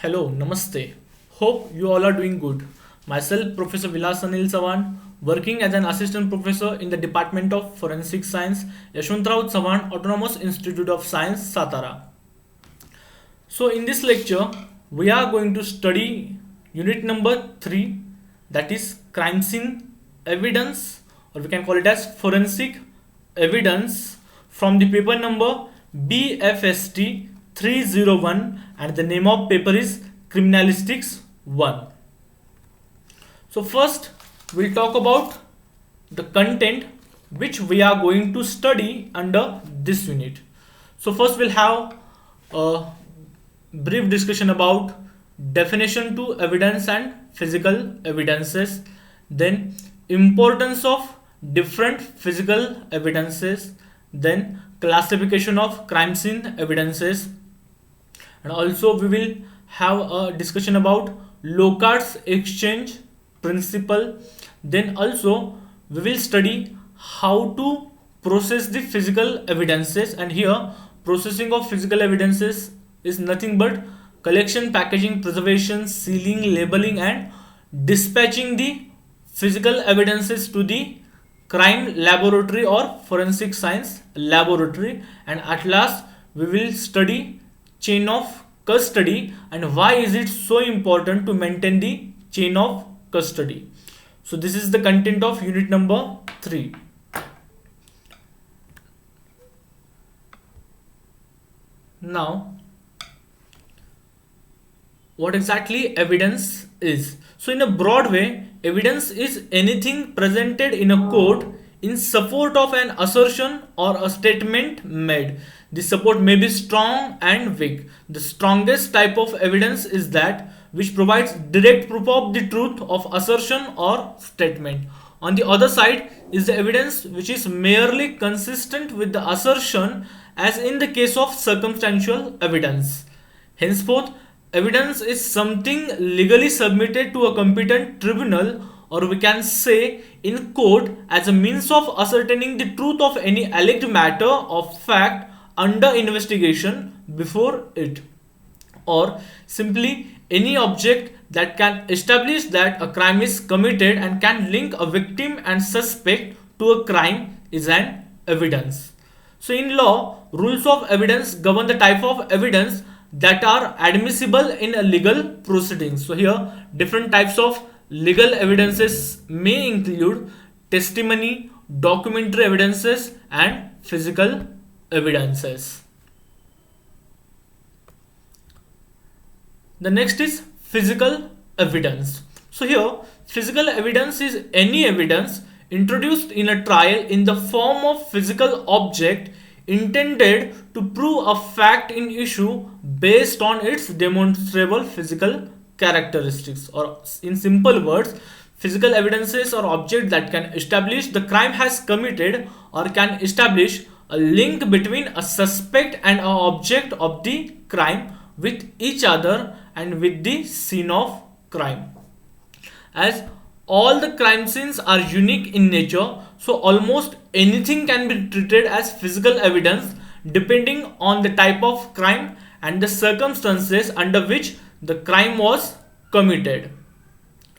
Hello, Namaste. Hope you all are doing good. Myself, Professor Vilas Anil Savan, working as an assistant professor in the Department of Forensic Science, Yashwantrao Savan Autonomous Institute of Science, Satara. So, in this lecture, we are going to study unit number 3, that is crime scene evidence, or we can call it as forensic evidence, from the paper number BFST 301, and the name of paper is Criminalistics 1. So, first, we'll talk about the content which we are going to study under this unit. So, first, we'll have a brief discussion about definition to evidence and physical evidences, then importance of different physical evidences, then classification of crime scene evidences, and also we will have a discussion about Locard's exchange principle. Then also we will study how to process the physical evidences, and here processing of physical evidences is nothing but collection, packaging, preservation, sealing, labeling, and dispatching the physical evidences to the crime laboratory or forensic science laboratory. And at last we will study chain of custody and why is it so important to maintain the chain of custody. So this is the content of unit number 3. Now, what exactly evidence is? So in a broad way, evidence is anything presented in a court in support of an assertion or a statement made. The support may be strong and weak. The strongest type of evidence is that which provides direct proof of the truth of assertion or statement. On the other side is the evidence which is merely consistent with the assertion, as in the case of circumstantial evidence. Henceforth, evidence is something legally submitted to a competent tribunal, or we can say in court, as a means of ascertaining the truth of any alleged matter of fact under investigation before it, or simply any object that can establish that a crime is committed and can link a victim and suspect to a crime is an evidence. So in law, rules of evidence govern the type of evidence that are admissible in a legal proceedings. So here different types of legal evidences may include testimony, documentary evidences, and physical evidences. The next is physical evidence. So here physical evidence is any evidence introduced in a trial in the form of physical object intended to prove a fact in issue based on its demonstrable physical characteristics, or in simple words, physical evidences or objects that can establish the crime has committed or can establish a link between a suspect and an object of the crime with each other and with the scene of crime. As all the crime scenes are unique in nature, so almost anything can be treated as physical evidence depending on the type of crime and the circumstances under which the crime was committed.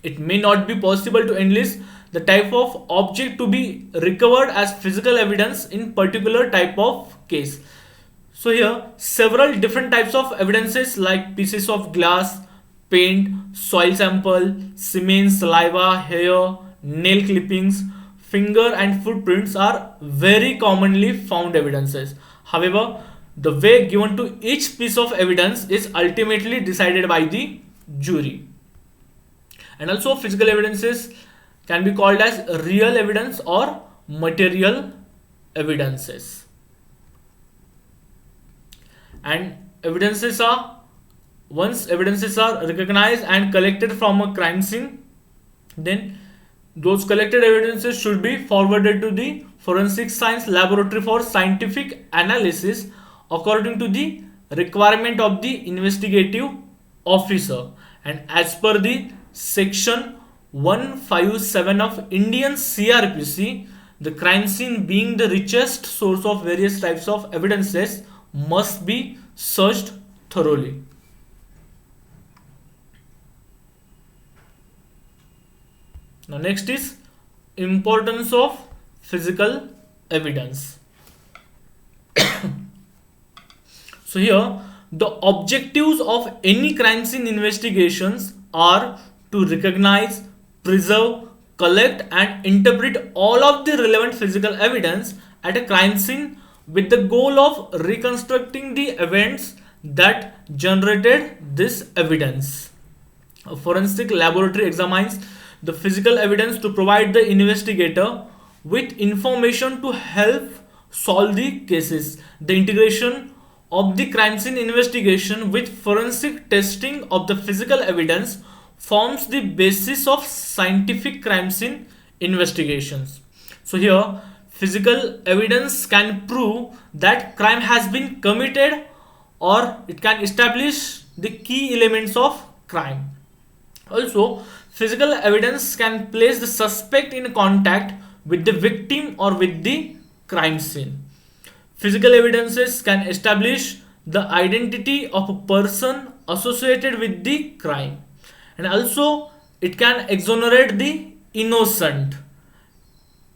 It may not be possible to enlist the type of object to be recovered as physical evidence in particular type of case. So here several different types of evidences like pieces of glass, paint, soil sample, semen, saliva, hair, nail clippings, finger and footprints are very commonly found evidences. However, the way given to each piece of evidence is ultimately decided by the jury. And also physical evidences can be called as real evidence or material evidences. And evidences are, once evidences are recognized and collected from a crime scene, then those collected evidences should be forwarded to the forensic science laboratory for scientific analysis according to the requirement of the investigative officer. And as per the section 157 of Indian CRPC, the crime scene being the richest source of various types of evidences must be searched thoroughly. Now next is importance of physical evidence. So here the objectives of any crime scene investigations are to recognize, preserve, collect and interpret all of the relevant physical evidence at a crime scene with the goal of reconstructing the events that generated this evidence. A forensic laboratory examines the physical evidence to provide the investigator with information to help solve the cases. The integration of the crime scene investigation with forensic testing of the physical evidence forms the basis of scientific crime scene investigations. So here physical evidence can prove that crime has been committed or it can establish the key elements of crime. Also, physical evidence can place the suspect in contact with the victim or with the crime scene. Physical evidences can establish the identity of a person associated with the crime, and also it can exonerate the innocent,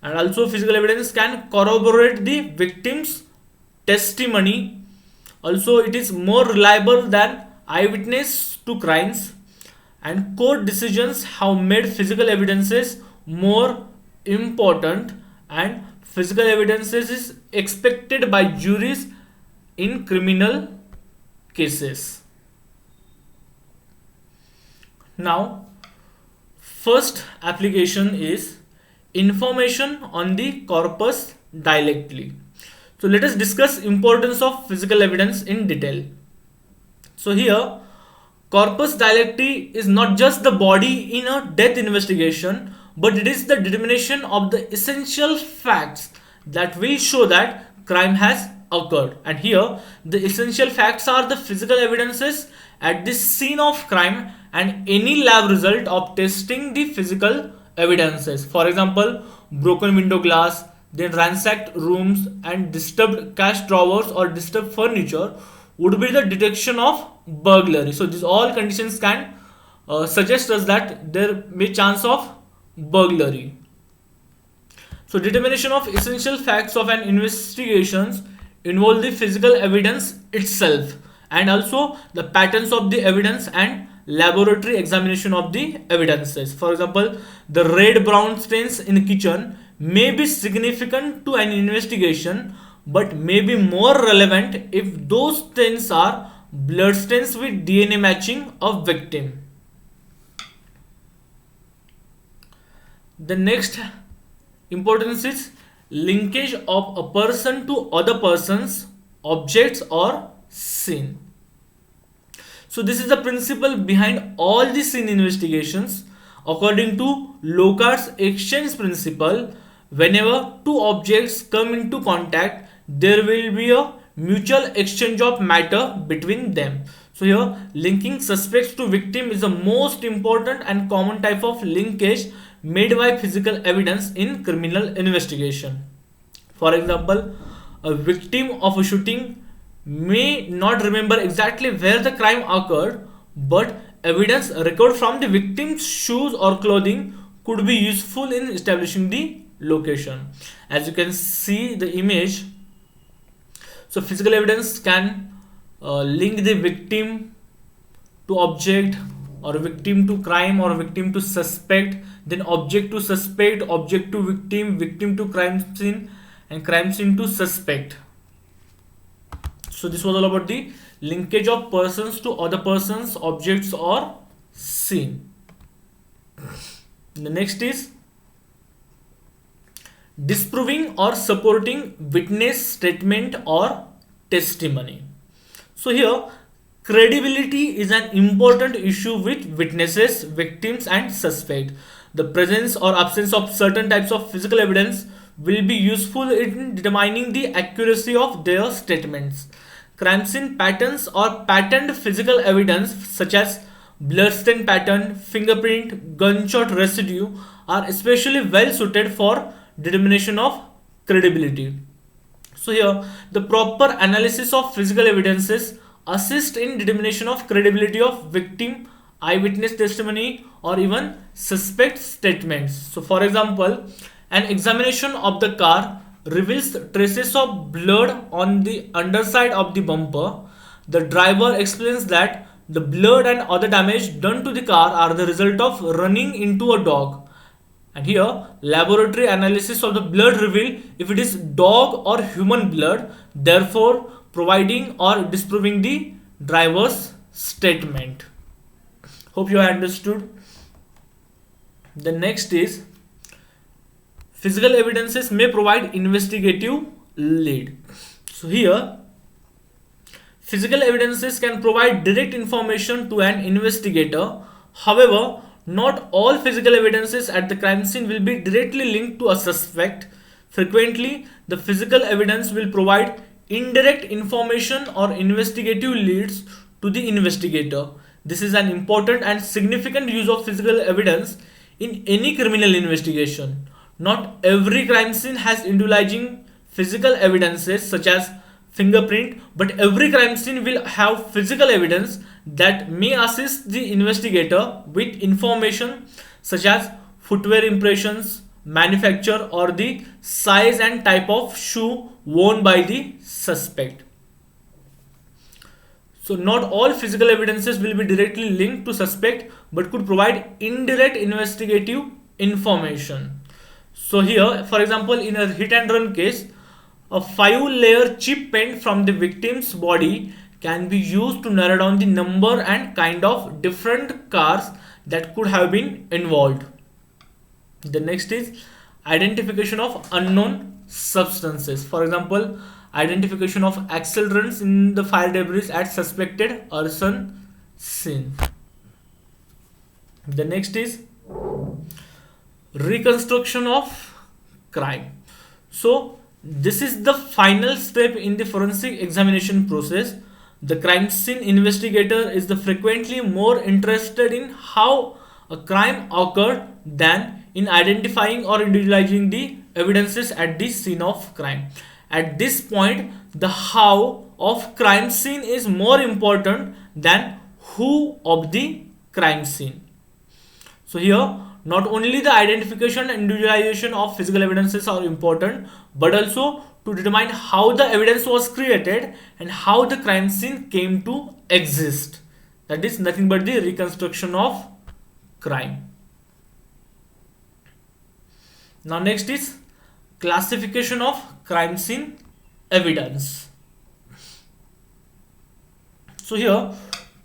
and also physical evidence can corroborate the victim's testimony. Also, it is more reliable than eyewitness to crimes, and court decisions have made physical evidences more important, and physical evidences is expected by juries in criminal cases. Now first application is information on the corpus delicti. So let us discuss importance of physical evidence in detail. So here corpus delicti is not just the body in a death investigation, but it is the determination of the essential facts that will show that crime has occurred. And here the essential facts are the physical evidences at the scene of crime and any lab result of testing the physical evidences. For example, broken window glass, then ransacked rooms and disturbed cash drawers or disturbed furniture would be the detection of burglary. So these all conditions can suggest us that there may chance of burglary. So determination of essential facts of an investigations involve the physical evidence itself and also the patterns of the evidence and laboratory examination of the evidences. For example, the red brown stains in the kitchen may be significant to an investigation but may be more relevant if those stains are blood stains with DNA matching of victim. The next importance is linkage of a person to other persons, objects or scene. So this is the principle behind all the scene investigations. According to Locard's exchange principle, whenever two objects come into contact, there will be a mutual exchange of matter between them. So here linking suspects to victim is the most important and common type of linkage made by physical evidence in criminal investigation. For example, a victim of a shooting may not remember exactly where the crime occurred, but evidence recovered from the victim's shoes or clothing could be useful in establishing the location. As you can see the image, so physical evidence can link the victim to object or victim to crime or victim to suspect, then object to suspect, object to victim, victim to crime scene and crime scene to suspect. So this was all about the linkage of persons to other persons, objects or scene. The next is disproving or supporting witness statement or testimony. So here credibility is an important issue with witnesses, victims and suspect. The presence or absence of certain types of physical evidence will be useful in determining the accuracy of their statements. Crime scene patterns or patterned physical evidence such as bloodstain pattern, fingerprint, gunshot residue are especially well suited for determination of credibility. So here the proper analysis of physical evidences assist in determination of credibility of victim eyewitness testimony, or even suspect statements. So, for example, an examination of the car reveals traces of blood on the underside of the bumper. The driver explains that the blood and other damage done to the car are the result of running into a dog. And here, laboratory analysis of the blood reveal if it is dog or human blood, therefore providing or disproving the driver's statement. Hope you understood. The next is physical evidences may provide investigative lead. So here, physical evidences can provide direct information to an investigator. However, not all physical evidences at the crime scene will be directly linked to a suspect. Frequently, the physical evidence will provide indirect information or investigative leads to the investigator. This is an important and significant use of physical evidence in any criminal investigation. Not every crime scene has individualizing physical evidences such as fingerprint, but every crime scene will have physical evidence that may assist the investigator with information such as footwear impressions, manufacture, or the size and type of shoe worn by the suspect. So not all physical evidences will be directly linked to suspect but could provide indirect investigative information. So here, for example, in a hit and run case, a 5-layer chip paint from the victim's body can be used to narrow down the number and kind of different cars that could have been involved. The next is identification of unknown substances. For example, identification of accelerants in the fire debris at suspected arson scene. The next is reconstruction of crime. So this is the final step in the forensic examination process. The crime scene investigator is the frequently more interested in how a crime occurred than in identifying or individualizing the evidences at the scene of crime. At this point, the how of crime scene is more important than who of the crime scene. So here, not only the identification and individualization of physical evidences are important, but also to determine how the evidence was created and how the crime scene came to exist. That is nothing but the reconstruction of crime. Now next is classification of crime scene evidence. So here,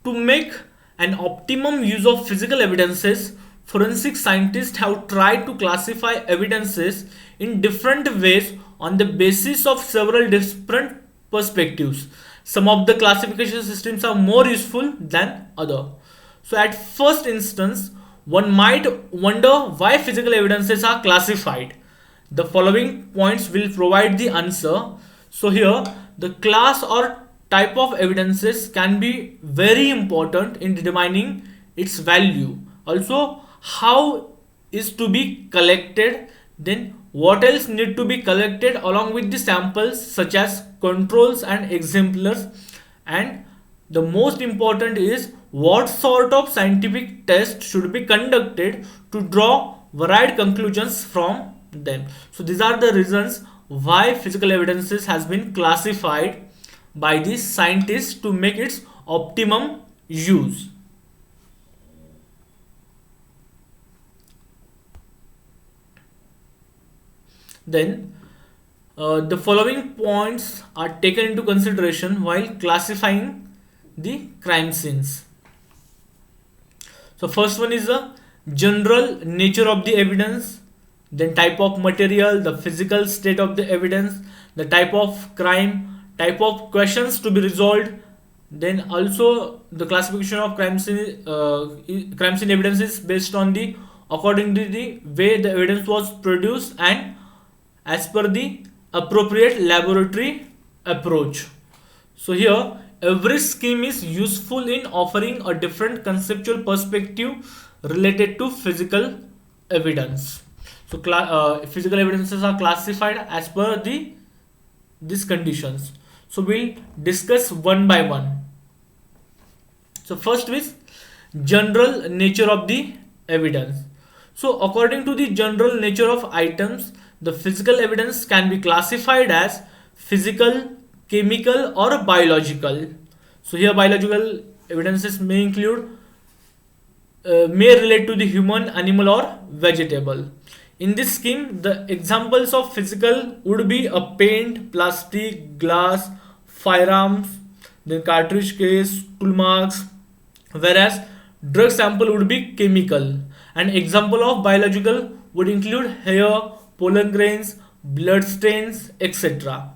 to make an optimum use of physical evidences, forensic scientists have tried to classify evidences in different ways on the basis of several different perspectives. Some of the classification systems are more useful than other. So at first instance, one might wonder why physical evidences are classified. The following points will provide the answer. So here, the class or type of evidences can be very important in determining its value. Also, how is to be collected, then what else need to be collected along with the samples such as controls and exemplars, and the most important is what sort of scientific test should be conducted to draw varied conclusions from them. So these are the reasons why physical evidences has been classified by the scientists to make its optimum use. Then the following points are taken into consideration while classifying the crime scenes. So first one is the general nature of the evidence, then type of material, the physical state of the evidence, the type of crime, type of questions to be resolved, then also the classification of crime scene evidence is based on the according to the way the evidence was produced and as per the appropriate laboratory approach. So here every scheme is useful in offering a different conceptual perspective related to physical evidence. So physical evidences are classified as per these conditions. So we'll discuss one by one. So first is general nature of the evidence. So according to the general nature of items, the physical evidence can be classified as physical, chemical or biological. So here biological evidences may include may relate to the human, animal or vegetable. In this scheme, the examples of physical would be a paint, plastic, glass, firearms, then cartridge case, tool marks, whereas drug sample would be chemical. An example of biological would include hair, pollen grains, blood stains, etc.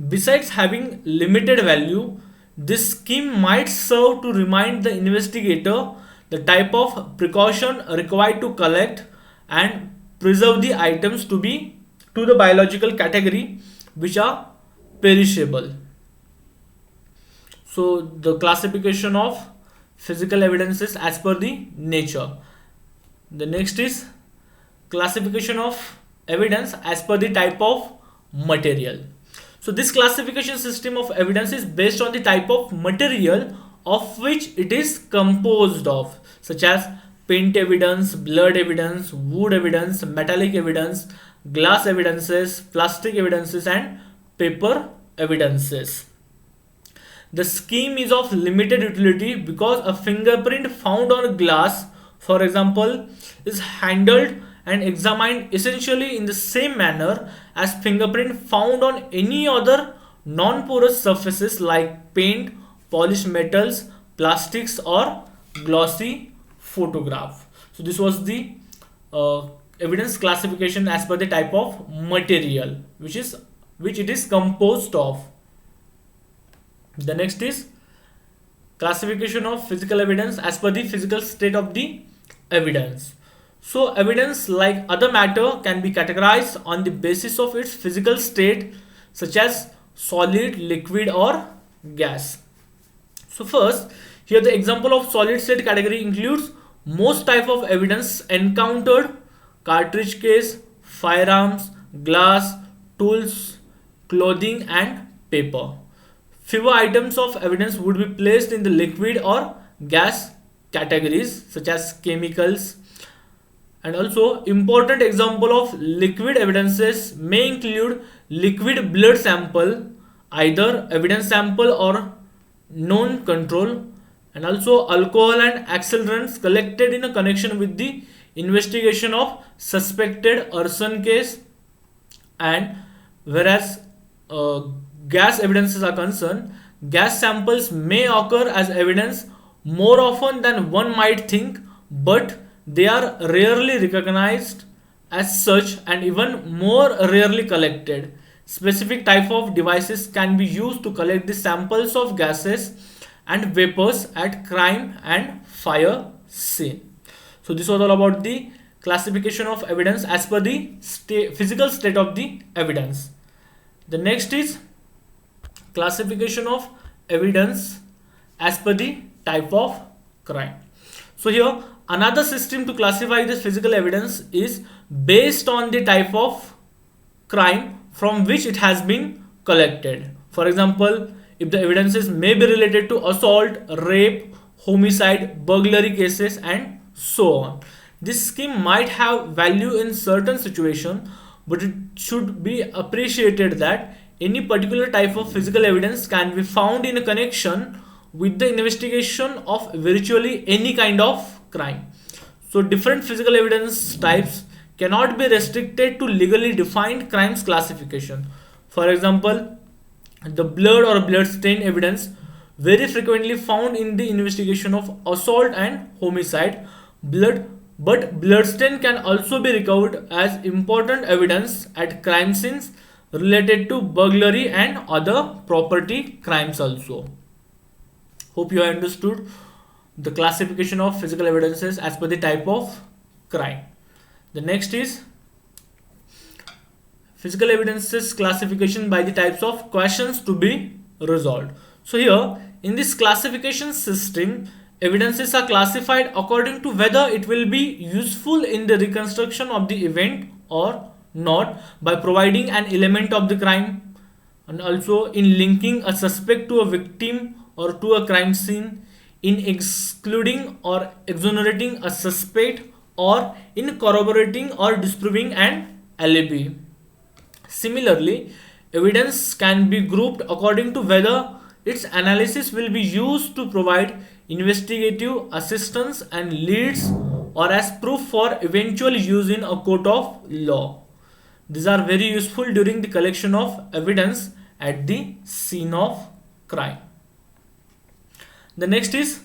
Besides having limited value, this scheme might serve to remind the investigator the type of precaution required to collect and preserve the items to the biological category which are perishable. So the classification of physical evidences as per the nature. The next is classification of evidence as per the type of material. So this classification system of evidence is based on the type of material of which it is composed of, such as paint evidence, blood evidence, wood evidence, metallic evidence, glass evidences, plastic evidences and paper evidences. The scheme is of limited utility because a fingerprint found on glass, for example, is handled and examined essentially in the same manner as fingerprint found on any other non-porous surfaces like paint, polished metals, plastics or glossy photograph. So this was the evidence classification as per the type of material which it is composed of. The next is classification of physical evidence as per the physical state of the evidence. So evidence, like other matter, can be categorized on the basis of its physical state, such as solid, liquid or gas. So first, here the example of solid state category includes most type of evidence encountered: cartridge case, firearms, glass, tools, clothing and paper. Fewer items of evidence would be placed in the liquid or gas categories, such as chemicals. And also important example of liquid evidences may include liquid blood sample, either evidence sample or known control, and also alcohol and accelerants collected in a connection with the investigation of suspected arson case. And whereas gas evidences are concerned, gas samples may occur as evidence more often than one might think, but they are rarely recognized as such and even more rarely collected. Specific type of devices can be used to collect the samples of gases and vapors at crime and fire scene. So this was all about the classification of evidence as per the physical state of the evidence. The next is classification of evidence as per the type of crime. So here another system to classify this physical evidence is based on the type of crime from which it has been collected. For example, if the evidences may be related to assault, rape, homicide, burglary cases and so on. This scheme might have value in certain situations, but it should be appreciated that any particular type of physical evidence can be found in a connection with the investigation of virtually any kind of crime. So different physical evidence types cannot be restricted to legally defined crimes classification. For example, the blood or blood stain evidence very frequently found in the investigation of assault and homicide. But blood stain can also be recovered as important evidence at crime scenes related to burglary and other property crimes also. Hope you have understood the classification of physical evidences as per the type of crime. The next is physical evidences classification by the types of questions to be resolved. So here in this classification system, evidences are classified according to whether it will be useful in the reconstruction of the event or not by providing an element of the crime, and also in linking a suspect to a victim or to a crime scene, in excluding or exonerating a suspect, or in corroborating or disproving an alibi. Similarly, evidence can be grouped according to whether its analysis will be used to provide investigative assistance and leads, or as proof for eventual use in a court of law. These are very useful during the collection of evidence at the scene of crime. The next is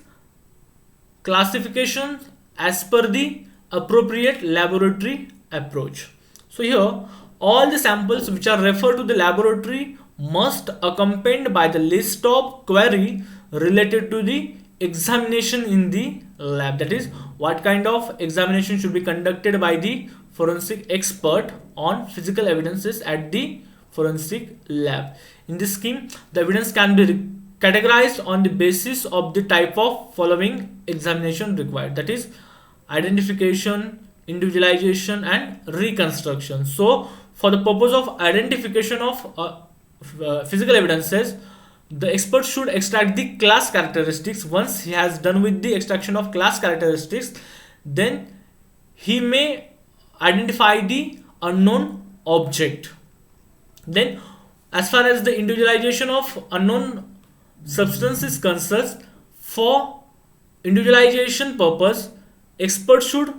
classification as per the appropriate laboratory approach. So here all the samples which are referred to the laboratory must accompanied by the list of query related to the examination in the lab. That is, what kind of examination should be conducted by the forensic expert on physical evidences at the forensic lab. In this scheme, the evidence can be categorized on the basis of the type of following examination required, that is identification, individualization and reconstruction. So for the purpose of identification of physical evidences, the expert should extract the class characteristics. Once he has done with the extraction of class characteristics, then he may identify the unknown object. Then as far as the individualization of unknown substance is concerned, for individualization purpose, expert should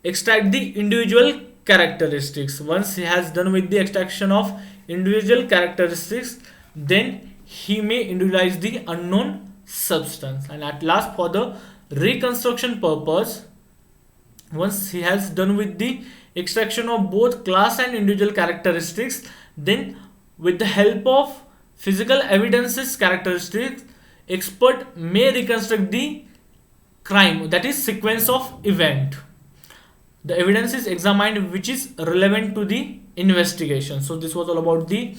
extract the individual characteristics. Once he has done with the extraction of individual characteristics, then he may individualize the unknown substance. And at last, for the reconstruction purpose, once he has done with the extraction of both class and individual characteristics, then with the help of physical evidences characteristics, expert may reconstruct the crime, that is sequence of event. The evidence is examined which is relevant to the investigation. So this was all about the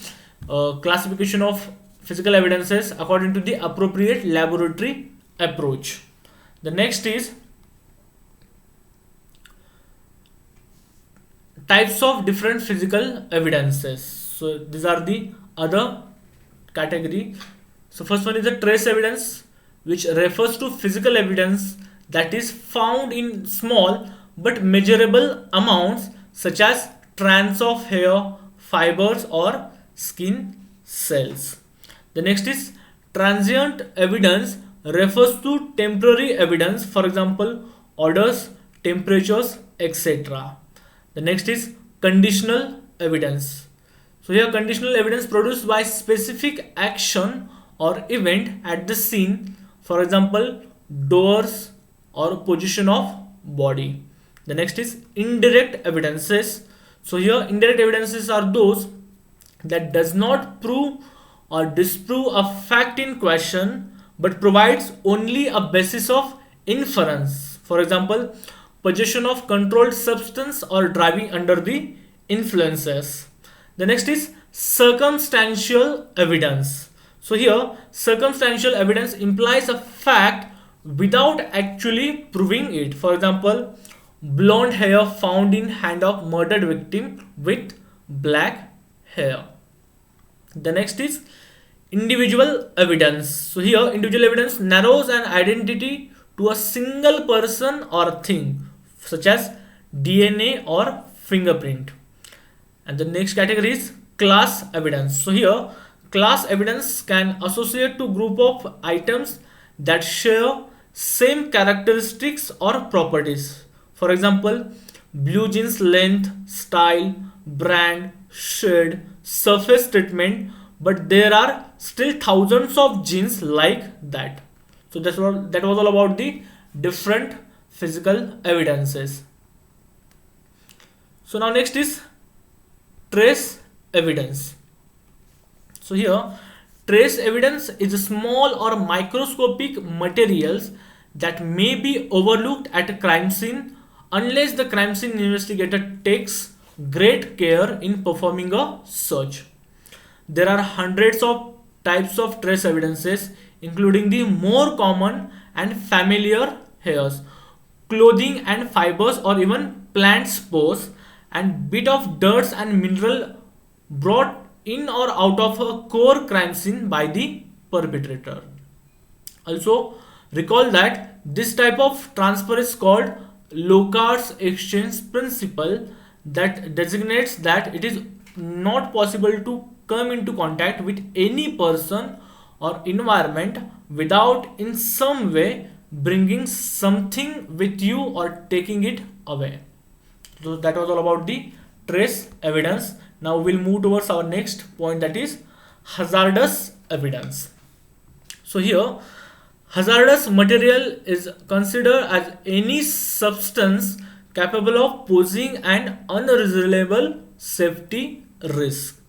classification of physical evidences according to the appropriate laboratory approach. The next is types of different physical evidences. So these are the other category. So first one is the trace evidence, which refers to physical evidence that is found in small but measurable amounts, such as strands of hair, fibers or skin cells. The next is transient evidence, refers to temporary evidence, for example odors, temperatures, etc. The next is conditional evidence. So here conditional evidence produced by specific action or event at the scene, for example doors or position of body. The next is indirect evidences. So here indirect evidences are those that does not prove or disprove a fact in question, but provides only a basis of inference. For example, possession of controlled substance or driving under the influences. The next is circumstantial evidence. So here circumstantial evidence implies a fact without actually proving it. For example, blonde hair found in hand of murdered victim with black hair. The next is individual evidence. So here individual evidence narrows an identity to a single person or thing, such as DNA or fingerprint. And the next category is class evidence. So here class evidence can associate to group of items that share same characteristics or properties. For example, blue jeans length, style, brand, shade, surface treatment, but there are still thousands of jeans like that. So that was all about the different physical evidences. So now next is trace evidence. So here trace evidence is a small or microscopic materials that may be overlooked at a crime scene unless the crime scene investigator takes great care in performing a search. There are hundreds of types of trace evidences, including the more common and familiar hairs, clothing and fibers, or even plant spores and bit of dirt and mineral brought in or out of a core crime scene by the perpetrator. Also, Recall that this type of transfer is called Locard's exchange principle, that designates that it is not possible to come into contact with any person or environment without in some way bringing something with you or taking it away. So that was all about the trace evidence. Now we'll move towards our next point, that is hazardous evidence. So here, hazardous material is considered as any substance capable of posing an unreasonable safety risk.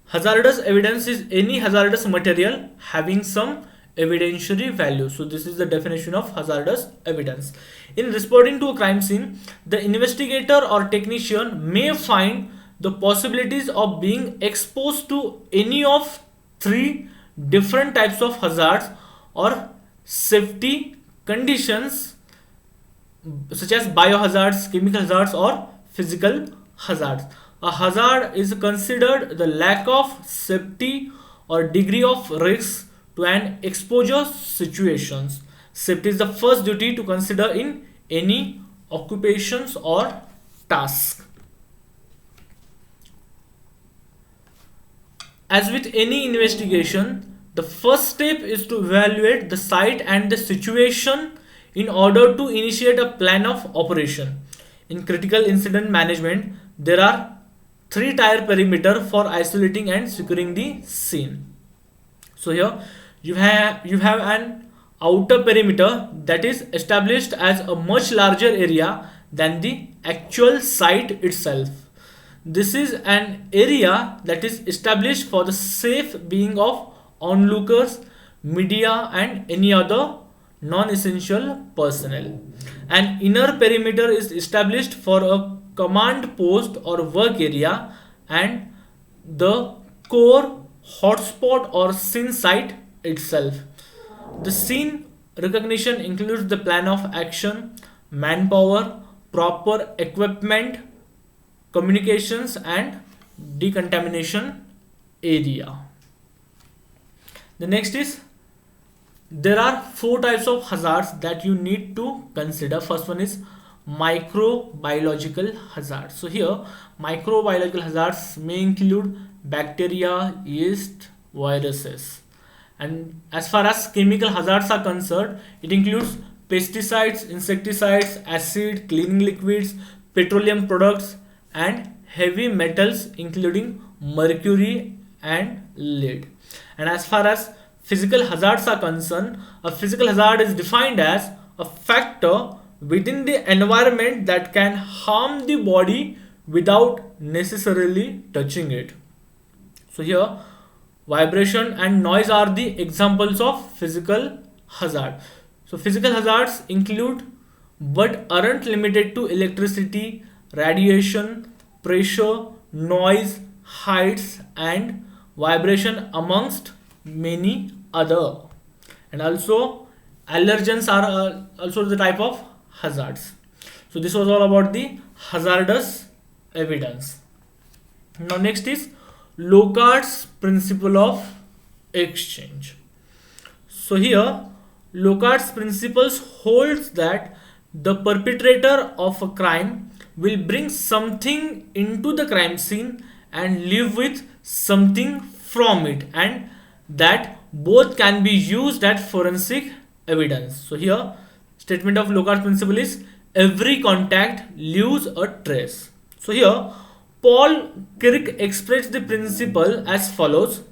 Hazardous evidence is any hazardous material having some evidentiary value. So this is the definition of hazardous evidence. In responding to a crime scene, the investigator or technician may find the possibilities of being exposed to any of three different types of hazards or safety conditions, such as biohazards, chemical hazards, or physical hazards. A hazard is considered the lack of safety or degree of risk to an exposure situations. Safety is the first duty to consider in any occupations or task. As with any investigation, the first step is to evaluate the site and the situation in order to initiate a plan of operation. In critical incident management, there are three-tier perimeter for isolating and securing the scene. So here you have an outer perimeter that is established as a much larger area than the actual site itself. This is an area that is established for the safe being of onlookers, media, and any other non-essential personnel. An inner perimeter is established for a command post or work area and the core hotspot or scene site itself. The scene recognition includes the plan of action, manpower, proper equipment, communications, and decontamination area. The next is, there are four types of hazards that you need to consider. First one is microbiological hazards. So here microbiological hazards may include bacteria, yeast, viruses. And as far as chemical hazards are concerned, it includes pesticides, insecticides, acid, cleaning liquids, petroleum products, and heavy metals including mercury and lead. And as far as physical hazards are concerned, a physical hazard is defined as a factor within the environment that can harm the body without necessarily touching it. So here vibration and noise are the examples of physical hazard. So physical hazards include but aren't limited to electricity, radiation, pressure, noise, heights, and vibration, amongst many other. And also allergens are also the type of hazards. So this was all about the hazardous evidence. Now next is Locard's principle of exchange. So here Locard's principles holds that the perpetrator of a crime will bring something into the crime scene and leave with something from it, and that both can be used as forensic evidence. So here statement of Locard's principle is every contact leaves a trace. So here Paul Kirk expressed the principle as follows.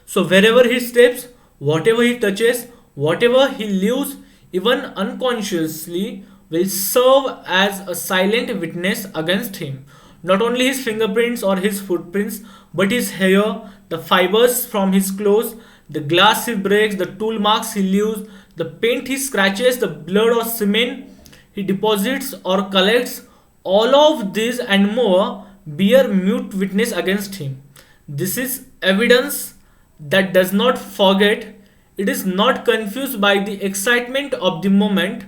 So wherever he steps, whatever he touches, whatever he leaves, even unconsciously, will serve as a silent witness against him. Not only his fingerprints or his footprints, but his hair, the fibers from his clothes, the glass he breaks, the tool marks he leaves, the paint he scratches, the blood or semen he deposits or collects, all of this and more bear mute witness against him. This is evidence that does not forget. It is not confused by the excitement of the moment.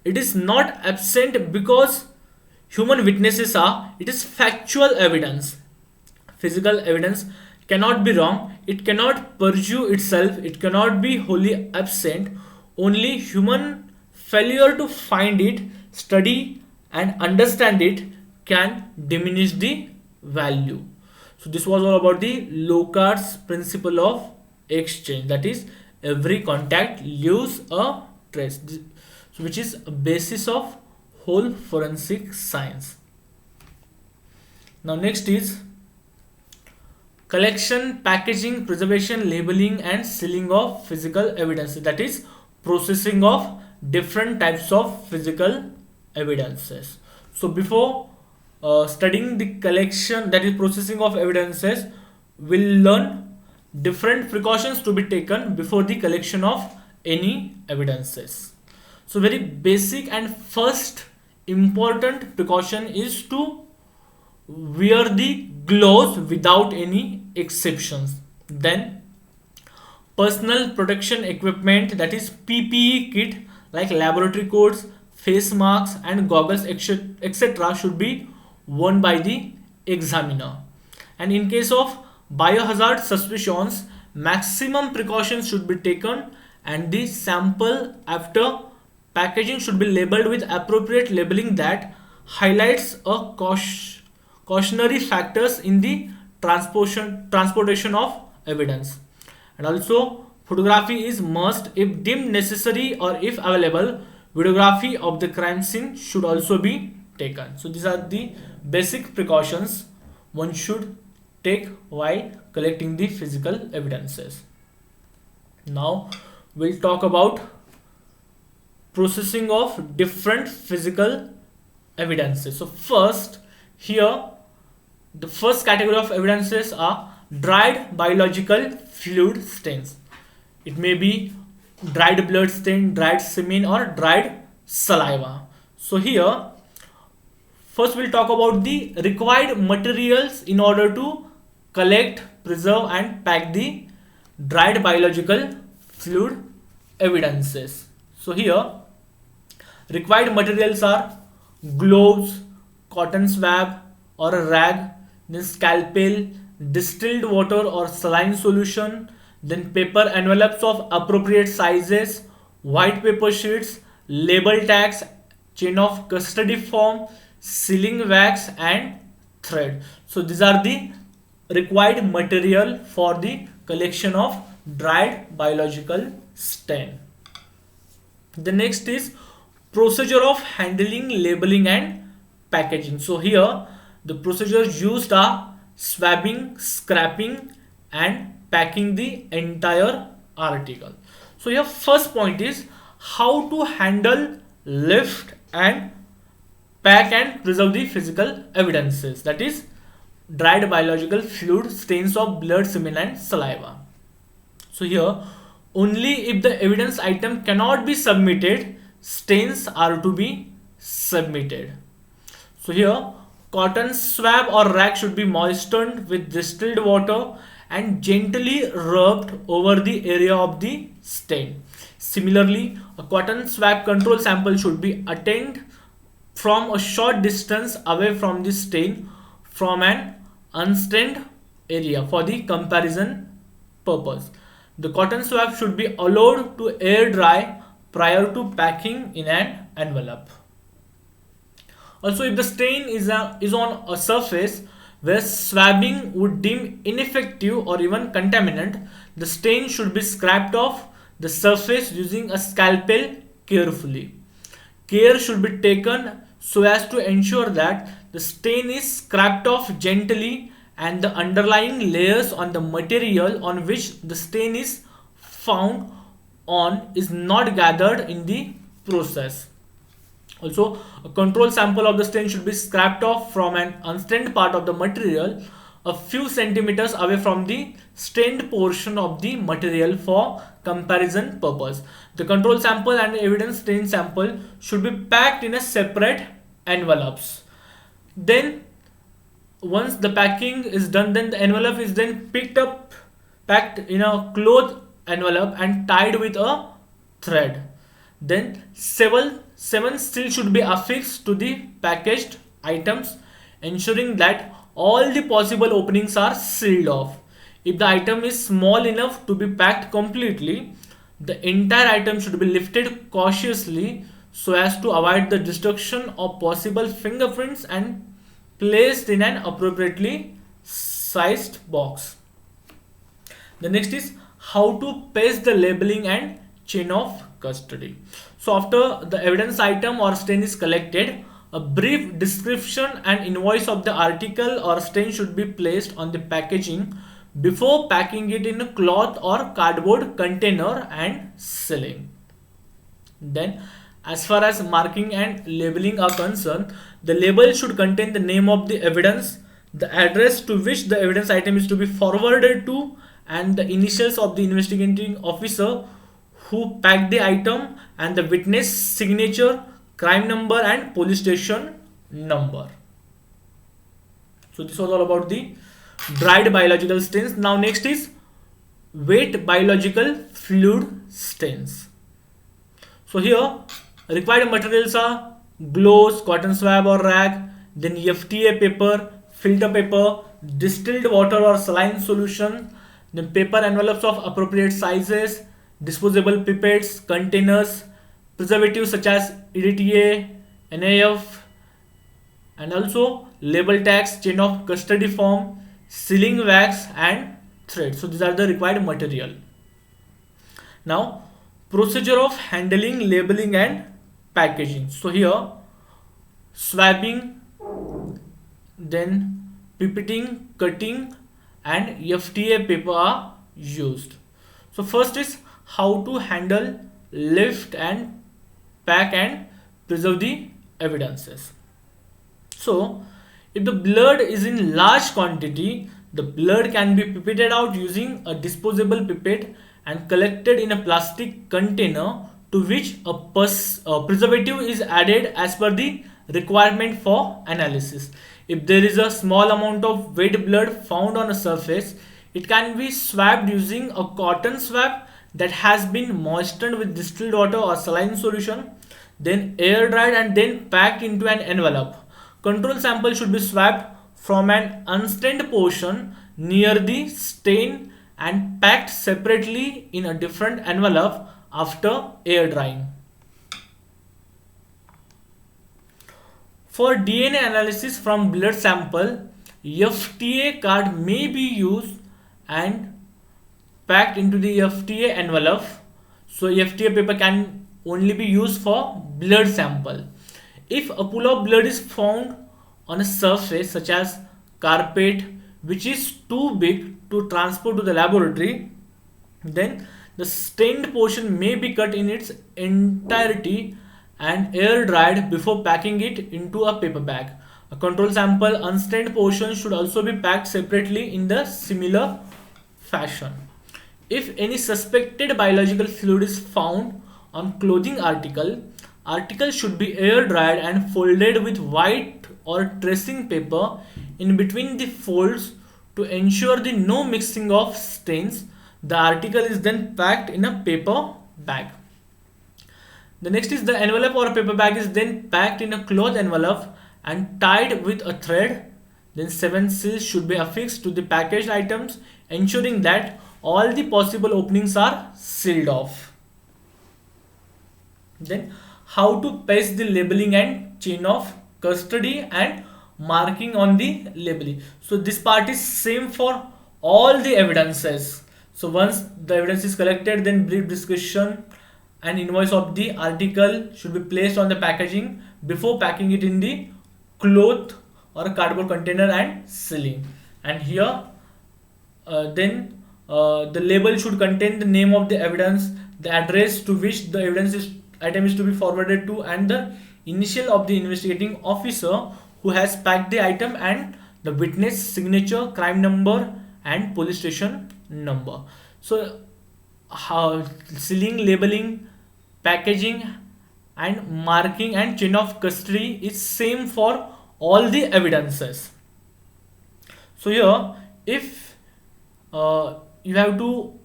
It is not absent because human witnesses are. It is factual evidence. Physical evidence cannot be wrong, it cannot perjure itself, it cannot be wholly absent. Only human failure to find it, study, and understand it can diminish the value. So, this was all about the Locard's principle of exchange, that is, every contact leaves a trace, so which is a basis of whole forensic science. Now, next is collection, packaging, preservation, labeling, and sealing of physical evidence, that is, processing of different types of physical evidences. So, before studying the collection, that is, processing of evidences, we'll learn different precautions to be taken before the collection of any evidences. So, very basic and first important precaution is to wear the gloves without any exceptions. Then personal protection equipment, that is PPE kit, like laboratory coats, face masks, and goggles, etc., should be worn by the examiner. And in case of biohazard suspicions, maximum precautions should be taken, and the sample after packaging should be labeled with appropriate labeling that highlights a cautionary factors in the transportation of evidence. And also, photography is must. If deemed necessary or if available, videography of the crime scene should also be taken. So these are the basic precautions one should take while collecting the physical evidences. Now we'll talk about processing of different physical evidences. So first, here the first category of evidences are dried biological fluid stains. It may be dried blood stain, dried semen, or dried saliva. So here, first we'll talk about the required materials in order to collect, preserve, and pack the dried biological fluid evidences. So here, required materials are gloves, cotton swab or a rag, then scalpel, distilled water or saline solution, then paper envelopes of appropriate sizes, white paper sheets, label tags, chain of custody form, sealing wax, and thread. So these are the required material for the collection of dried biological stain. The next is procedure of handling, labeling, and packaging. So here the procedures used are swabbing, scraping, and packing the entire article. So your first point is how to handle, lift, and pack and preserve the physical evidences, that is dried biological fluid stains of blood, semen, and saliva. So here, only if the evidence item cannot be submitted, stains are to be submitted. So here, cotton swab or rag should be moistened with distilled water and gently rubbed over the area of the stain. Similarly, a cotton swab control sample should be obtained from a short distance away from the stain from an unstained area for the comparison purpose. The cotton swab should be allowed to air dry prior to packing in an envelope. Also, if the stain is on a surface where swabbing would deem ineffective or even contaminant, the stain should be scraped off the surface using a scalpel carefully. Care should be taken so as to ensure that the stain is scraped off gently and the underlying layers on the material on which the stain is found on is not gathered in the process. Also, a control sample of the stain should be scraped off from an unstained part of the material a few centimeters away from the stained portion of the material for comparison purpose. The control sample and evidence stain sample should be packed in a separate envelopes. Then once the packing is done, then the envelope is then packed in a cloth envelope and tied with a thread. Then seven still should be affixed to the packaged items, ensuring that all the possible openings are sealed off. If the item is small enough to be packed completely, the entire item should be lifted cautiously so as to avoid the destruction of possible fingerprints and placed in an appropriately sized box. The next is how to paste the labeling and chain of custody. So after the evidence item or stain is collected, a brief description and invoice of the article or stain should be placed on the packaging before packing it in a cloth or cardboard container and sealing. Then, as far as marking and labeling are concerned, the label should contain the name of the evidence, the address to which the evidence item is to be forwarded to, and the initials of the investigating officer who packed the item, and the witness signature, crime number, and police station number. So this was all about the dried biological stains. Now next is wet biological fluid stains. So here required materials are gloves, cotton swab or rag, then FTA paper, filter paper, distilled water or saline solution, then paper envelopes of appropriate sizes, disposable pipettes, containers, preservatives such as EDTA, NAF, and also label tags, chain of custody form, sealing wax and thread. So these are the required material. Now procedure of handling, labeling and packaging. So here swabbing, then pipetting, cutting and FTA paper are used. So first is how to handle, lift and pack and preserve the evidences. So if the blood is in large quantity, the blood can be pipetted out using a disposable pipette and collected in a plastic container to which a preservative is added as per the requirement for analysis. If there is a small amount of wet blood found on a surface, it can be swabbed using a cotton swab that has been moistened with distilled water or saline solution, then air dried and then packed into an envelope. Control sample should be swabbed from an unstained portion near the stain and packed separately in a different envelope after air drying. For DNA analysis from blood sample, FTA card may be used and packed into the FTA envelope. So FTA paper can only be used for blood sample. If a pool of blood is found on a surface such as carpet which is too big to transport to the laboratory, then the stained portion may be cut in its entirety and air dried before packing it into a paper bag. A control sample unstained portion should also be packed separately in the similar fashion. If any suspected biological fluid is found on clothing article should be air dried and folded with white or tracing paper in between the folds to ensure the no mixing of stains. The article is then packed in a paper bag. The next is the envelope or a paper bag is then packed in a cloth envelope and tied with a thread. Then 7 seals should be affixed to the packaged items, ensuring that all the possible openings are sealed off. Then how to paste the labeling and chain of custody and marking on the labeling. So this part is same for all the evidences. So once the evidence is collected, then brief description and invoice of the article should be placed on the packaging before packing it in the cloth or a cardboard container and sealing. And here the label should contain the name of the evidence, the address to which the item is to be forwarded to, and the initial of the investigating officer who has packed the item, and the witness signature, crime number and police station number. So how sealing, labeling, packaging and marking and chain of custody is same for all the evidences. So here if you have to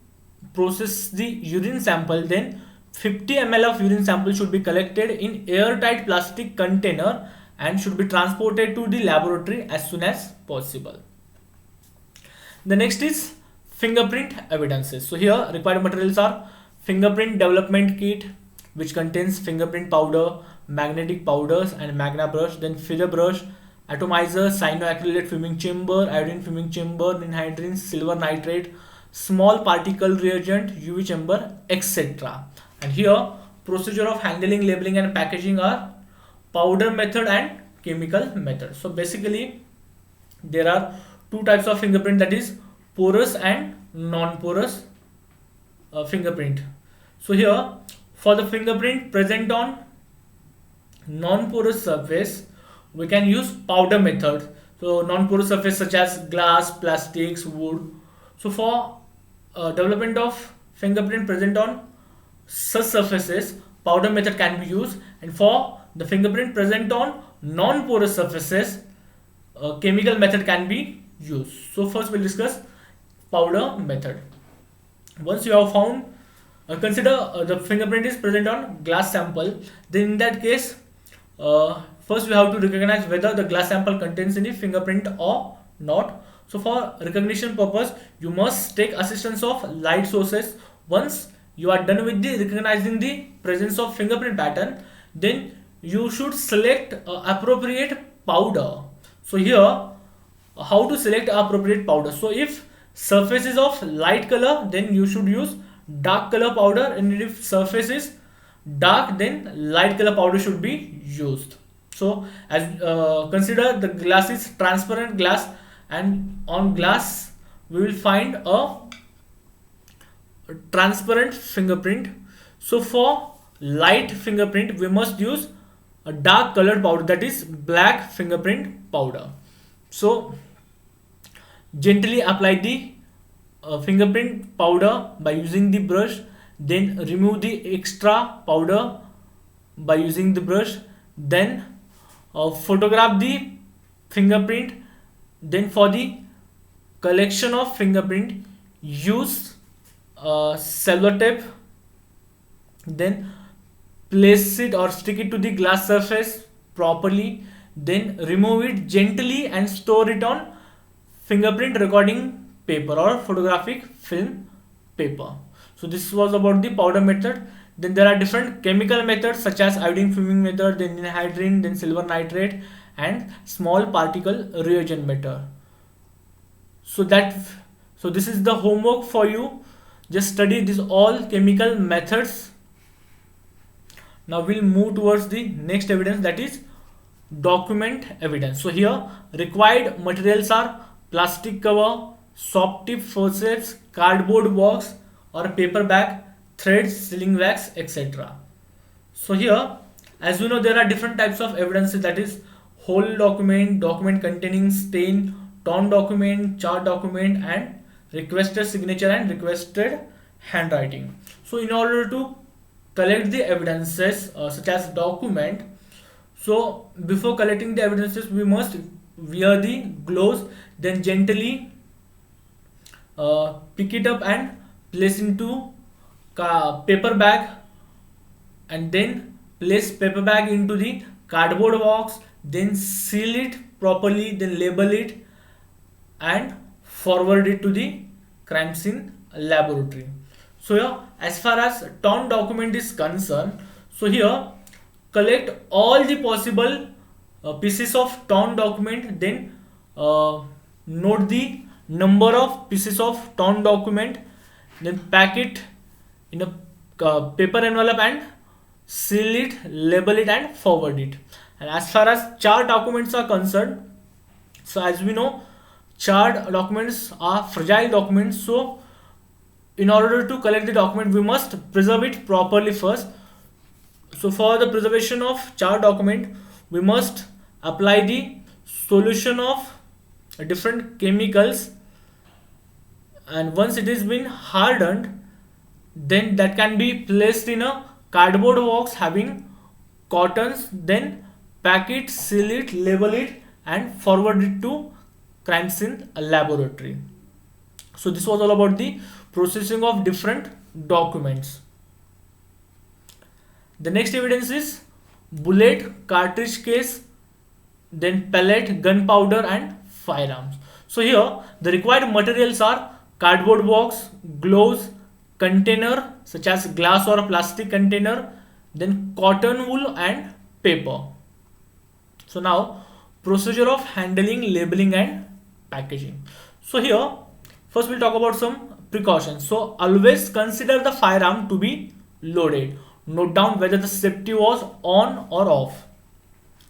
process the urine sample, then 50 ml of urine sample should be collected in airtight plastic container and should be transported to the laboratory as soon as possible. The next is fingerprint evidences. So here required materials are fingerprint development kit, which contains fingerprint powder, magnetic powders and magna brush, then filler brush, atomizer, cyanoacrylate fuming chamber, iodine fuming chamber, anhydrine, silver nitrate, small particle reagent, UV chamber, etc. And here procedure of handling, labeling and packaging are powder method and chemical method. So basically there are two types of fingerprint, that is porous and non-porous fingerprint. So here for the fingerprint present on non-porous surface we can use powder method. So non-porous surface such as glass, plastics, wood. So for development of fingerprint present on such surfaces, powder method can be used, and for the fingerprint present on non-porous surfaces, chemical method can be used. So first we'll discuss powder method. Once you have found, consider the fingerprint is present on glass sample, then in that case first we have to recognize whether the glass sample contains any fingerprint or not. So for recognition purpose you must take assistance of light sources. Once you are done with the recognizing the presence of fingerprint pattern, then you should select appropriate powder. So here how to select appropriate powder. So if surface is of light color, then you should use dark color powder, and if surface is dark, then light color powder should be used. So as consider the glass is transparent glass, and on glass we will find a transparent fingerprint. So for light fingerprint we must use a dark colored powder, that is black fingerprint powder. So gently apply the fingerprint powder by using the brush, then remove the extra powder by using the brush, then photograph the fingerprint. Then for the collection of fingerprint use sellotape, then place it or stick it to the glass surface properly, then remove it gently and store it on fingerprint recording paper or photographic film paper. So this was about the powder method. Then there are different chemical methods such as iodine fuming method, then anhydrine, then silver nitrate and small particle reagent method. So this is the homework for you. Just study these all chemical methods. Now we'll move towards the next evidence, that is document evidence. So here required materials are plastic cover, soft tip forceps, cardboard box or paper bag, threads, sealing wax, etc. So here as we know there are different types of evidences, that is whole document, document containing stain, torn document, chart document and requested signature and requested handwriting. So in order to collect the evidences such as document, so before collecting the evidences we must wear the gloves, then gently pick it up and place into paper bag, and then place paper bag into the cardboard box, then seal it properly, then label it and forward it to the crime scene laboratory. So here as far as torn document is concerned, so here collect all the possible pieces of torn document, then note the number of pieces of torn document, then pack it in a paper envelope and seal it, label it and forward it. And as far as charred documents are concerned, so as we know charred documents are fragile documents, so in order to collect the document we must preserve it properly first. So for the preservation of charred document we must apply the solution of different chemicals, and once it has been hardened then that can be placed in a cardboard box having cottons, then pack it, seal it, label it and forward it to crime scene laboratory. So this was all about the processing of different documents. The next evidence is bullet, cartridge case, then pellet, gunpowder and firearms. So here the required materials are cardboard box, gloves, container such as glass or plastic container, then cotton wool and paper. So now procedure of handling, labeling and packaging. So here first we'll talk about some precautions. So always consider the firearm to be loaded. Note down whether the safety was on or off.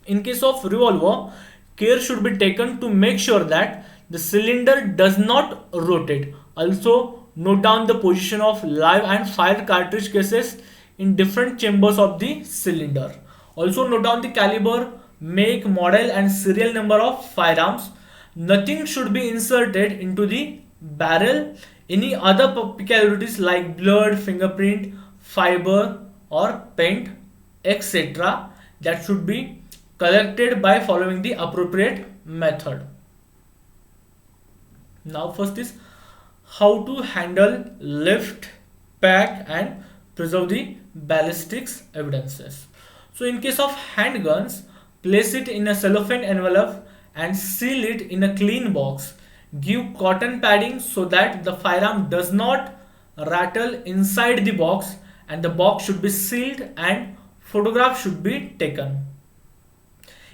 In case of revolver, care should be taken to make sure that the cylinder does not rotate. Also, note down the position of live and fire cartridge cases in different chambers of the cylinder. Also, note down the caliber, make, model, and serial number of firearms. Nothing should be inserted into the barrel. Any other peculiarities like blood, fingerprint, fiber, or paint, etc., that should be collected by following the appropriate method. Now first is how to handle, lift, pack and preserve the ballistics evidences. So in case of handguns, place it in a cellophane envelope and seal it in a clean box. Give cotton padding so that the firearm does not rattle inside the box, and the box should be sealed and photograph should be taken.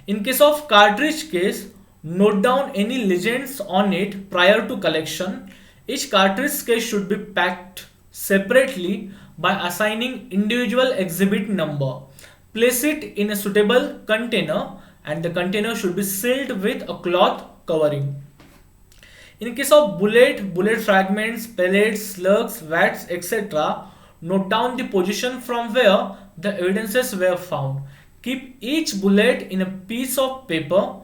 In case of cartridge case, note down any legends on it prior to collection. Each cartridge case should be packed separately by assigning individual exhibit number. Place it in a suitable container and the container should be sealed with a cloth covering. In case of bullet fragments, pellets, slugs, wax, etc., note down the position from where the evidences were found. Keep each bullet in a piece of paper,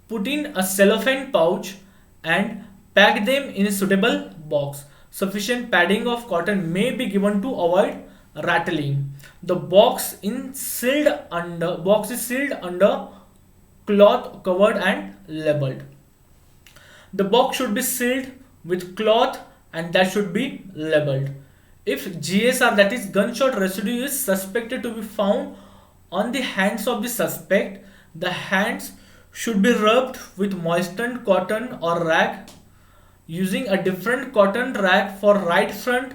put in a cellophane pouch and pack them in a suitable box. Sufficient padding of cotton may be given to avoid rattling. The box is sealed under cloth covered and labeled. The box should be sealed with cloth and that should be labeled. If GSR, that is gunshot residue, is suspected to be found on the hands of the suspect, the hands should be rubbed with moistened cotton or rag, using a different cotton rag for right front,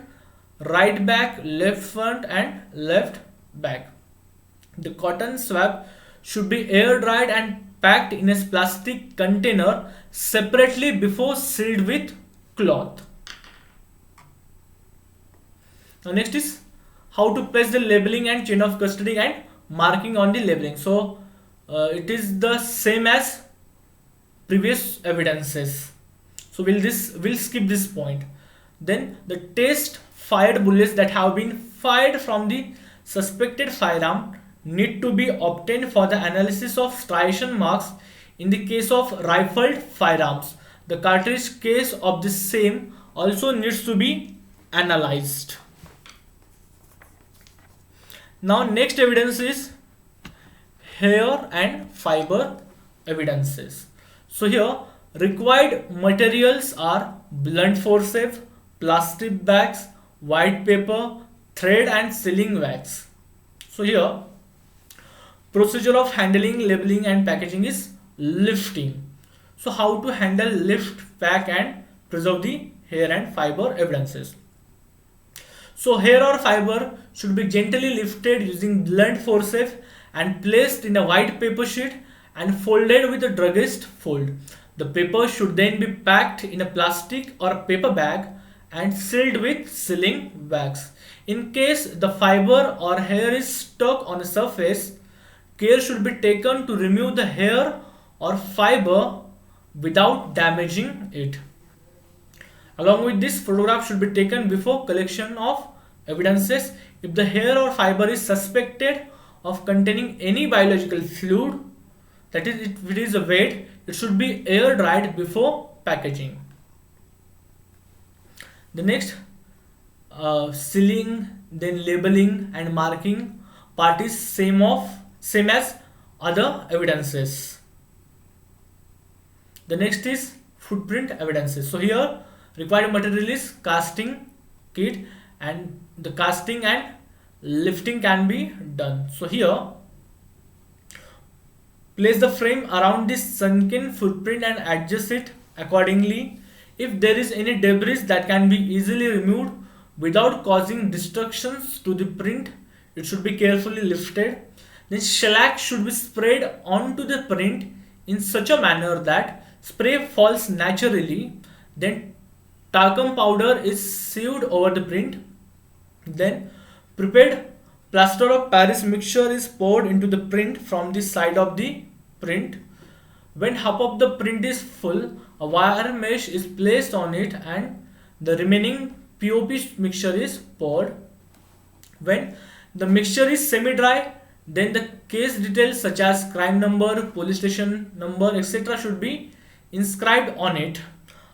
right back, left front and left back. The cotton swab should be air dried and packed in a plastic container separately before sealed with cloth. Now next is how to place the labeling and chain of custody and marking on the labeling. So it is the same as previous evidences. So we'll skip this point. Then the test fired bullets that have been fired from the suspected firearm need to be obtained for the analysis of striation marks in the case of rifled firearms. The cartridge case of the same also needs to be analyzed. Now next evidence is hair and fiber evidences. So here required materials are blunt forceps, plastic bags, white paper, thread and sealing wax. So here procedure of handling, labeling and packaging is lifting. So how to handle, lift, pack and preserve the hair and fiber evidences. So hair or fiber should be gently lifted using blunt forceps and placed in a white paper sheet and folded with a druggist fold. The paper should then be packed in a plastic or paper bag and sealed with sealing wax. In case the fiber or hair is stuck on a surface, care should be taken to remove the hair or fiber without damaging it. Along with this, photograph should be taken before collection of evidences. If the hair or fiber is suspected of containing any biological fluid, that is, if it is a wet, it should be air dried before packaging. The next sealing, then labeling and marking part is same as other evidences. The next is footprint evidences. So here required material is casting kit and the casting and lifting can be done. So here place the frame around this sunken footprint and adjust it accordingly. If there is any debris that can be easily removed without causing destructions to the print, it should be carefully lifted. Then shellac should be sprayed onto the print in such a manner that spray falls naturally. Then talcum powder is sieved over the print. Then prepared plaster of Paris mixture is poured into the print from the side of the print. When half of the print is full, a wire mesh is placed on it and the remaining POP mixture is poured. When the mixture is semi-dry, then the case details such as crime number, police station number, etc. should be inscribed on it.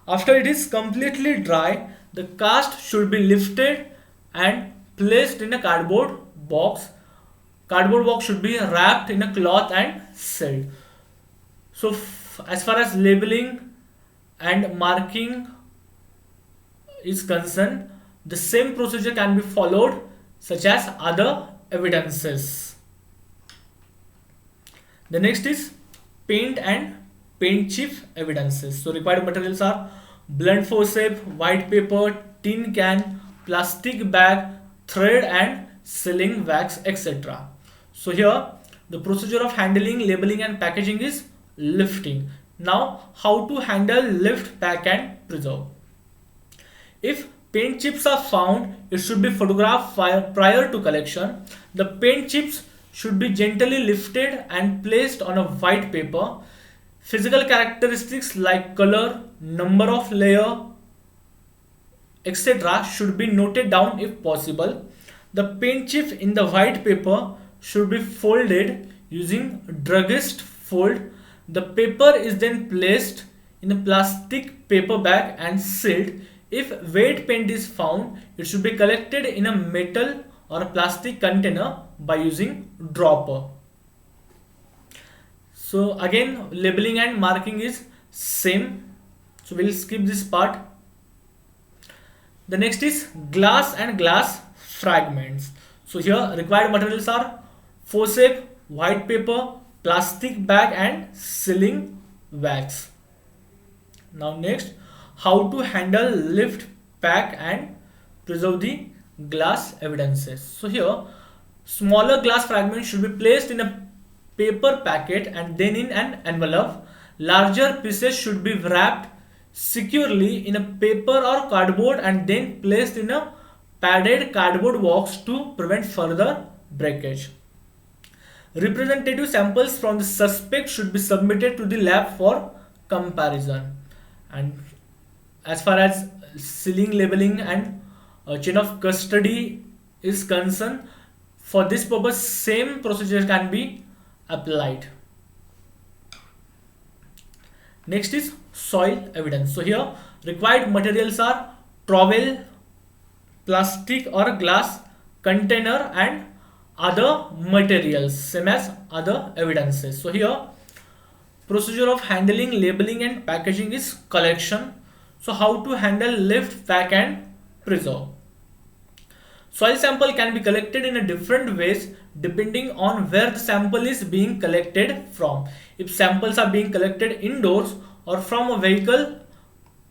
After it is completely dry, the cast should be lifted and placed in a cardboard box. Cardboard box should be wrapped in a cloth and sealed. So as far as labeling and marking is concerned, the same procedure can be followed such as other evidences. The next is paint and paint chip evidences. So required materials are blunt forceps, white paper, tin can, plastic bag, thread and sealing wax, etc. So here the procedure of handling, labeling and packaging is lifting. Now how to handle, lift, pack and preserve. If paint chips are found, it should be photographed prior to collection. The paint chips should be gently lifted and placed on a white paper. Physical characteristics like color, number of layer, etc. should be noted down if possible. The paint chip in the white paper should be folded using druggist fold. The paper is then placed in a plastic paper bag and sealed. If wet paint is found, it should be collected in a metal or a plastic container by using dropper. So again, labeling and marking is same. So we'll skip this part. The next is glass and glass fragments. So here required materials are forceps, white paper, plastic bag and sealing wax. Now next, how to handle, lift, pack and preserve the glass evidences. So here smaller glass fragments should be placed in a paper packet and then in an envelope. Larger pieces should be wrapped securely in a paper or cardboard and then placed in a padded cardboard box to prevent further breakage. Representative samples from the suspect should be submitted to the lab for comparison. And as far as sealing, labeling and chain of custody is concerned, for this purpose same procedure can be applied. Next is soil evidence. So here required materials are trowel, plastic or glass container and other materials, same as other evidences. So here procedure of handling, labeling and packaging is collection. So how to handle, lift, pack and preserve. Soil sample can be collected in a different ways depending on where the sample is being collected from. If samples are being collected indoors or from a vehicle,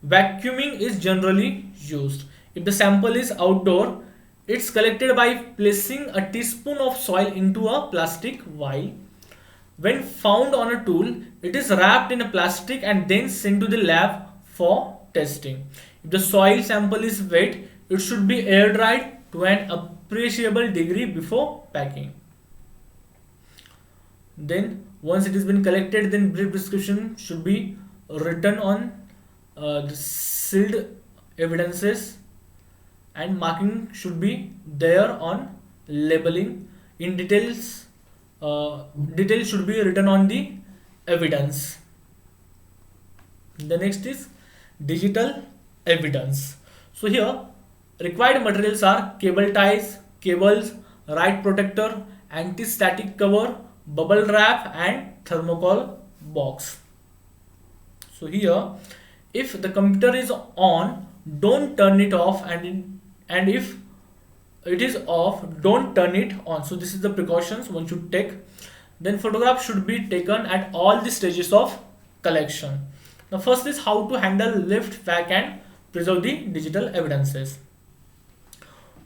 vacuuming is generally used. If the sample is outdoor, it's collected by placing a teaspoon of soil into a plastic vial. When found on a tool, it is wrapped in a plastic and then sent to the lab for testing. If the soil sample is wet, it should be air dried to an appreciable degree before packing. Then once it has been collected, then brief description should be written on the sealed evidences and marking should be there on labeling. In details should be written on the evidence. The next is digital evidence. So here required materials are cable ties, cables, ride protector, anti-static cover, bubble wrap and thermocol box. So here if the computer is on, don't turn it off, and if it is off, don't turn it on. So this is the precautions one should take. Then photograph should be taken at all the stages of collection. The first is how to handle, lift, pack and preserve the digital evidences.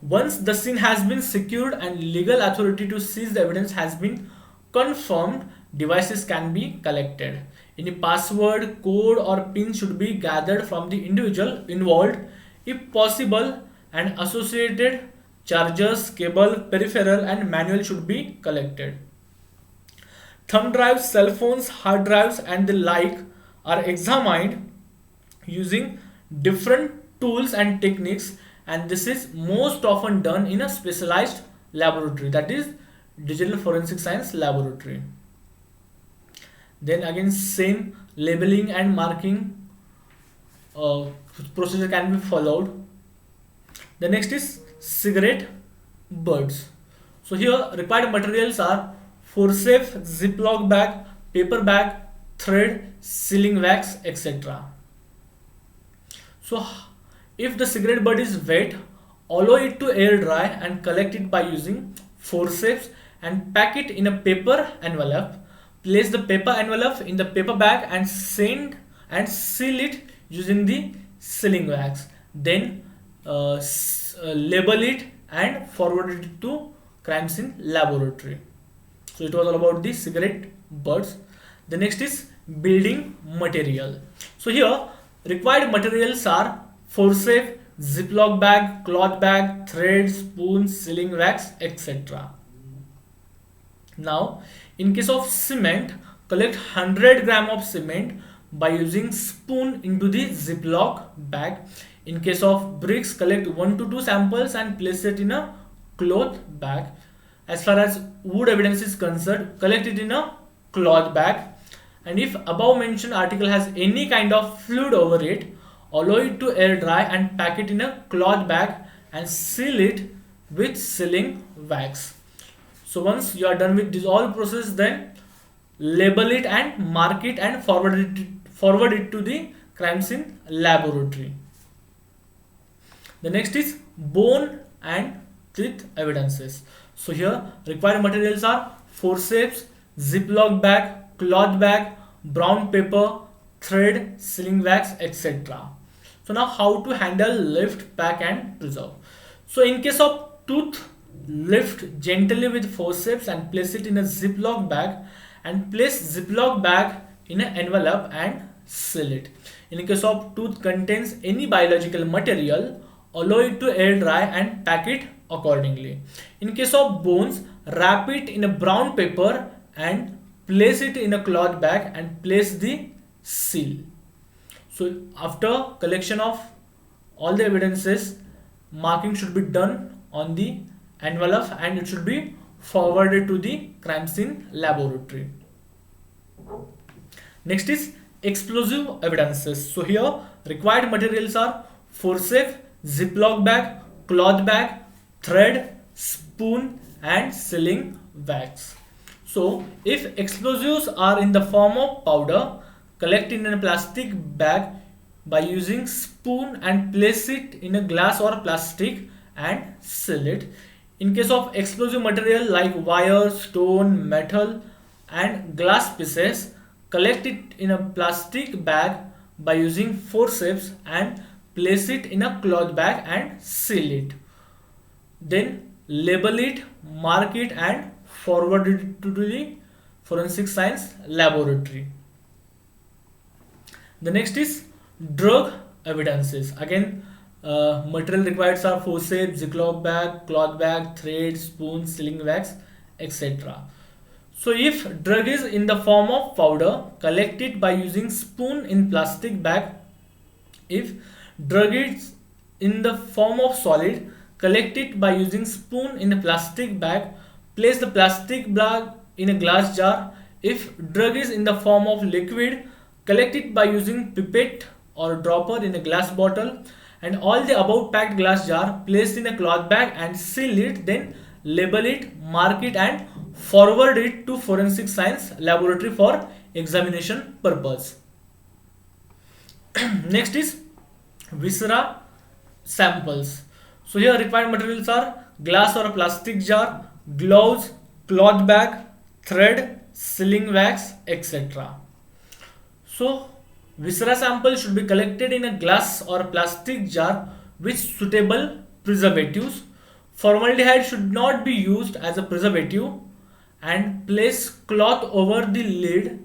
Once the scene has been secured and legal authority to seize the evidence has been confirmed, devices can be collected. Any password, code or pin should be gathered from the individual involved if possible, and associated chargers, cable, peripheral and manual should be collected. Thumb drives, cell phones, hard drives and the like are examined using different tools and techniques, and this is most often done in a specialized laboratory, that is digital forensic science laboratory. Then again same labeling and marking uh, procedure can be followed. The next is cigarette butts. So here required materials are forceps, ziploc bag, paper bag, thread, sealing wax, etc. So if the cigarette butt is wet, allow it to air dry and collect it by using forceps and pack it in a paper envelope. Place the paper envelope in the paper bag and send and seal it using the sealing wax. Then label it and forward it to crime scene laboratory. So it was all about the cigarette butts. The next is building material. So here required materials are forceps, ziploc bag, cloth bag, thread, spoon, sealing wax, etc. Now in case of cement, collect 100 gram of cement by using spoon into the ziploc bag. In case of bricks, collect 1 to 2 samples and place it in a cloth bag. As far as wood evidence is concerned, collect it in a cloth bag. And if above mentioned article has any kind of fluid over it, allow it to air dry and pack it in a cloth bag and seal it with sealing wax. So once you are done with this all process, then label it and mark it and forward it to the crime scene laboratory. The next is bone and teeth evidences. So here required materials are forceps, ziploc bag, cloth bag, brown paper, thread, sealing wax, etc. So now how to handle, lift, pack and preserve. So in case of tooth, lift gently with forceps and place it in a ziploc bag and place ziploc bag in an envelope and seal it. In case of tooth contains any biological material, allow it to air dry and pack it accordingly. In case of bones, wrap it in a brown paper and place it in a cloth bag and place the seal. So after collection of all the evidences, marking should be done on the envelope and it should be forwarded to the crime scene laboratory. Next is explosive evidences. So here required materials are forceps, ziploc bag, cloth bag, thread, spoon and sealing wax. So if explosives are in the form of powder, collect it in a plastic bag by using spoon and place it in a glass or plastic and seal it. In case of explosive material like wire, stone, metal and glass pieces, collect it in a plastic bag by using forceps and place it in a cloth bag and seal it. Then label it, mark it and forward it to the forensic science laboratory. The next is drug evidences. Again, material required are forceps, ziploc bag, cloth bag, thread, spoon, sealing wax, etc. So if drug is in the form of powder, collect it by using spoon in plastic bag. If drug is in the form of solid, collect it by using spoon in a plastic bag. Place the plastic bag in a glass jar. If drug is in the form of liquid, collect it by using pipette or dropper in a glass bottle. And all the above packed glass jar placed in a cloth bag and seal it, then label it, mark it and forward it to forensic science laboratory for examination purpose. Next is viscera samples. So here required materials are glass or a plastic jar, gloves, cloth bag, thread, sealing wax, etc. So Viscera sample should be collected in a glass or plastic jar with suitable preservatives. Formaldehyde should not be used as a preservative, and place cloth over the lid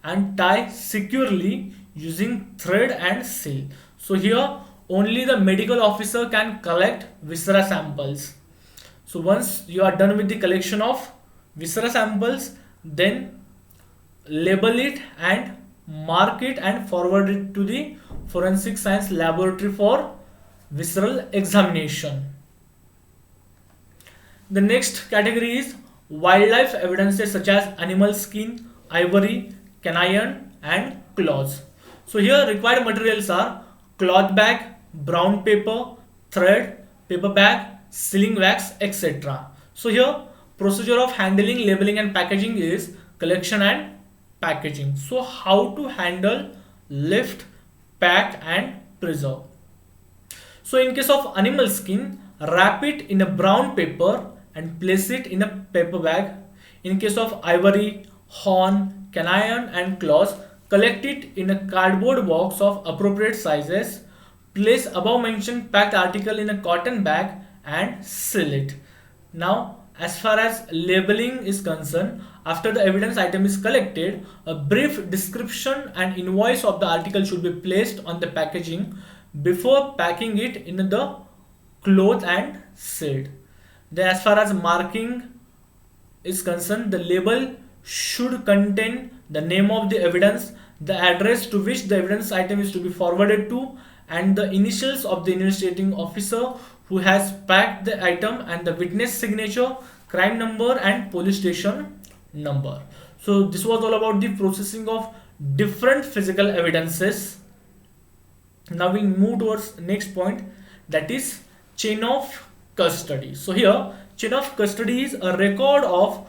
and tie securely using thread and seal. So here only the medical officer can collect viscera samples. So once you are done with the collection of viscera samples, then label it and mark it and forward it to the forensic science laboratory for visceral examination. The next category is wildlife evidences such as animal skin, ivory, canine, and claws. So here required materials are cloth bag, brown paper, thread, paper bag, sealing wax, etc. So here procedure of handling, labeling, and packaging is collection and packaging. So how to handle, lift, pack, and preserve. So in case of animal skin, wrap it in a brown paper and place it in a paper bag. In case of ivory, horn, canine, and claws, collect it in a cardboard box of appropriate sizes. Place above mentioned packed article in a cotton bag and seal it. Now, as far as labeling is concerned, after the evidence item is collected, a brief description and invoice of the article should be placed on the packaging before packing it in the cloth and sealed. Then, as far as marking is concerned, the label should contain the name of the evidence, the address to which the evidence item is to be forwarded to, and the initials of the investigating officer who has packed the item, and the witness signature, crime number, and police station number. So this was all about the processing of different physical evidences. Now we move towards next point, that is chain of custody. So here chain of custody is a record of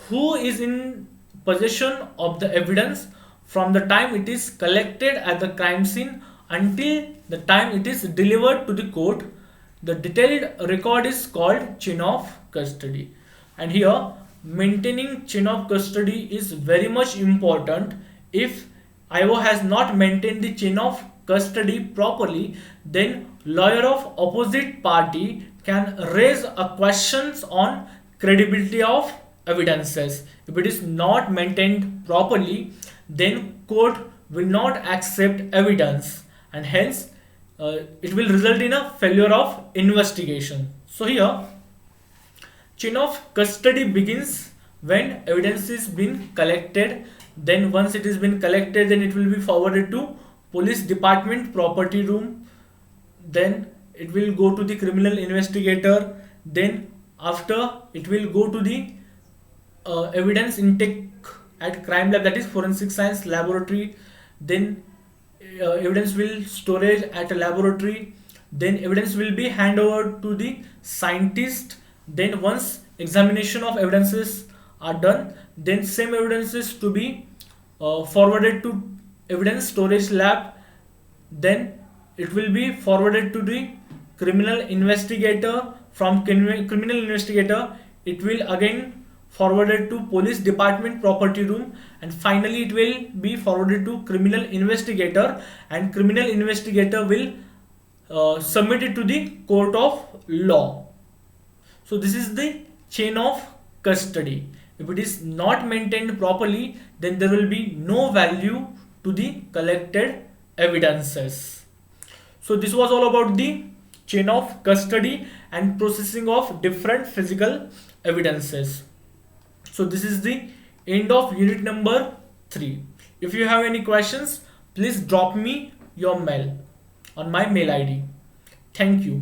who is in possession of the evidence from the time it is collected at the crime scene until the time it is delivered to the court. The detailed record is called chain of custody, and here maintaining chain of custody is very much important. If IO has not maintained the chain of custody properly, then lawyer of opposite party can raise a questions on credibility of evidences. If it is not maintained properly, then court will not accept evidence, and hence it will result in a failure of investigation. So here chain of custody begins when evidence is been collected. Then once it is been collected, then it will be forwarded to police department property room. Then it will go to the criminal investigator. Then after it will go to the evidence intake at crime lab, that is forensic science laboratory. Then evidence will storage at a laboratory. Then evidence will be handed over to the scientist. Then once examination of evidences are done, then same evidences to be forwarded to evidence storage lab. Then it will be forwarded to the criminal investigator. From criminal investigator it will again forwarded to police department property room, and finally it will be forwarded to criminal investigator, and criminal investigator will submit it to the court of law. So this is the chain of custody. If it is not maintained properly, then there will be no value to the collected evidences. So this was all about the chain of custody and processing of different physical evidences. So this is the end of unit number 3. If you have any questions, please drop me your mail on my mail ID. Thank you.